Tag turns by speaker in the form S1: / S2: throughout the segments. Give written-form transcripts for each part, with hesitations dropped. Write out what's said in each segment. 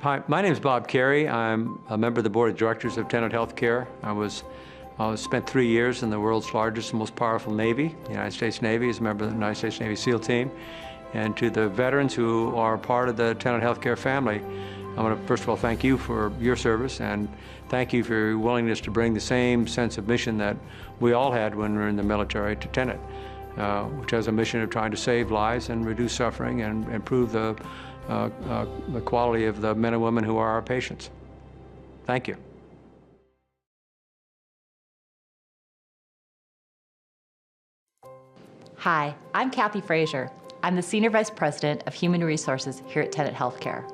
S1: Hi, my name is Bob Carey. I'm a member of the board of directors of Tenet Healthcare. I spent 3 years in the world's largest and most powerful Navy, the United States Navy, as a member of the United States Navy SEAL team. And to the veterans who are part of the Tenet Healthcare family, I want to first of all thank you for your service and thank you for your willingness to bring the same sense of mission that we all had when we were in the military to Tenet, which has a mission of trying to save lives and reduce suffering and improve the quality of the men and women who are our patients. Thank you.
S2: Hi, I'm Kathy Frazier. I'm the Senior Vice President of Human Resources here at Tenet Healthcare.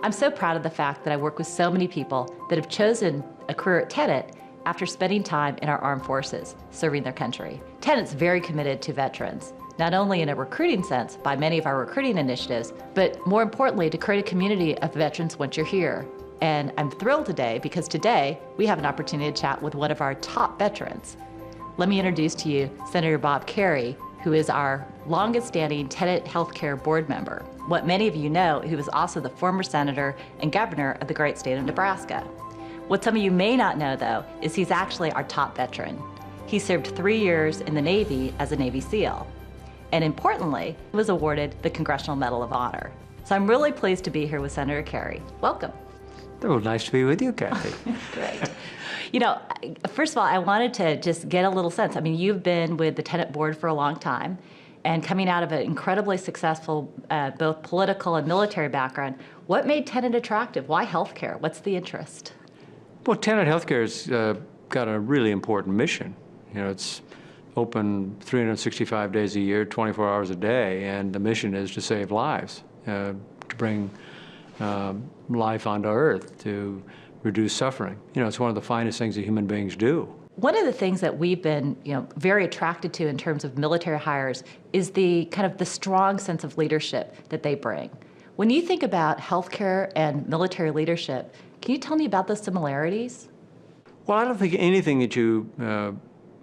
S2: I'm so proud of the fact that I work with so many people that have chosen a career at Tenet after spending time in our armed forces, serving their country. Tenet's very committed to veterans, not only in a recruiting sense by many of our recruiting initiatives, but more importantly, to create a community of veterans once you're here. And I'm thrilled today because today we have an opportunity to chat with one of our top veterans. Let me introduce to you Senator Bob Carey, who is our longest-standing Tenet Healthcare board member. What many of you know, he was also the former senator and governor of the great state of Nebraska. What some of you may not know, though, is he's actually our top veteran. He served 3 years in the Navy as a Navy SEAL, and importantly, was awarded the Congressional Medal of Honor. So I'm really pleased to be here with Senator Carey. Welcome.
S1: Oh, nice to be with you, Kathy.
S2: Great. You know, first of all, I wanted to just get a little sense. I mean, you've been with the Tenet board for a long time, and coming out of an incredibly successful both political and military background, what made Tenet attractive? Why healthcare? What's the interest?
S1: Well, Tenet Healthcare's got a really important mission. You know, it's open 365 days a year, 24 hours a day, and the mission is to save lives, to bring life onto Earth, to reduce suffering. You know, it's one of the finest things that human beings do.
S2: One of the things that we've been, very attracted to in terms of military hires is the kind of the strong sense of leadership that they bring. When you think about healthcare and military leadership, can you tell me about the similarities?
S1: Well, I don't think anything that you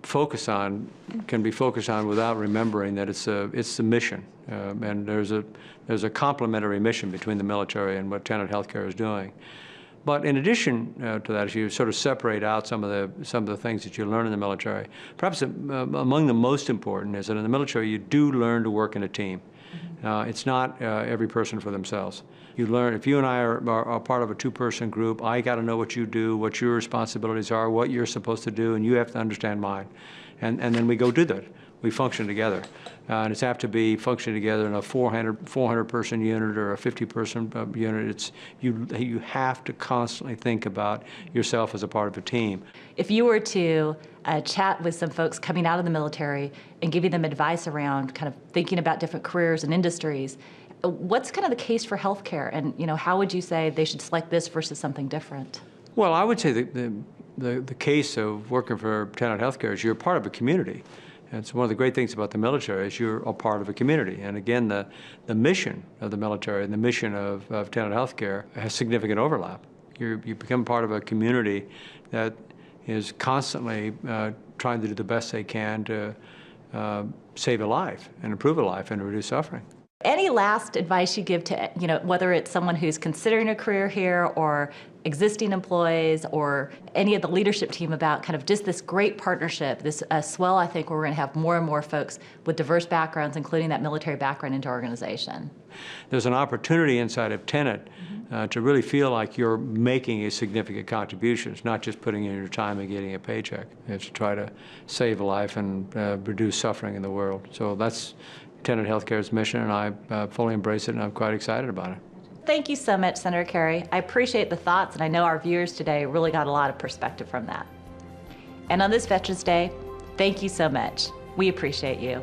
S1: focus on can be focused on without remembering that it's the mission, and there's a complementary mission between the military and what Tenet Healthcare is doing. But in addition to that, as you sort of separate out some of the things that you learn in the military, perhaps among the most important is that in the military you do learn to work in a team. It's not every person for themselves. You learn, if you and I are part of a two-person group, I got to know what you do, what your responsibilities are, what you're supposed to do, and you have to understand mine. And then we go do that. We function together. And it's have to be functioning together in a 400-person unit or a 50-person unit. You have to constantly think about yourself as a part of a team.
S2: If you were to chat with some folks coming out of the military and giving them advice around kind of thinking about different careers and industries, what's kind of the case for healthcare? And how would you say they should select this versus something different?
S1: Well, I would say the case of working for Tenet Healthcare is you're part of a community. And so one of the great things about the military is you're a part of a community. And again, the mission of the military and the mission of Tenet Healthcare has significant overlap. You become part of a community that is constantly trying to do the best they can to save a life and improve a life and reduce suffering.
S2: Any last advice you give to, whether it's someone who's considering a career here or existing employees or any of the leadership team about kind of just this great partnership, this swell, I think, where we're going to have more and more folks with diverse backgrounds, including that military background, into our organization?
S1: There's an opportunity inside of Tenet to really feel like you're making a significant contribution. It's not just putting in your time and getting a paycheck. It's to try to save a life and reduce suffering in the world. So that's Tenet Healthcare's mission, and I fully embrace it, and I'm quite excited about it.
S2: Thank you so much, Senator Carey. I appreciate the thoughts, and I know our viewers today really got a lot of perspective from that. And on this Veterans Day, thank you so much. We appreciate you.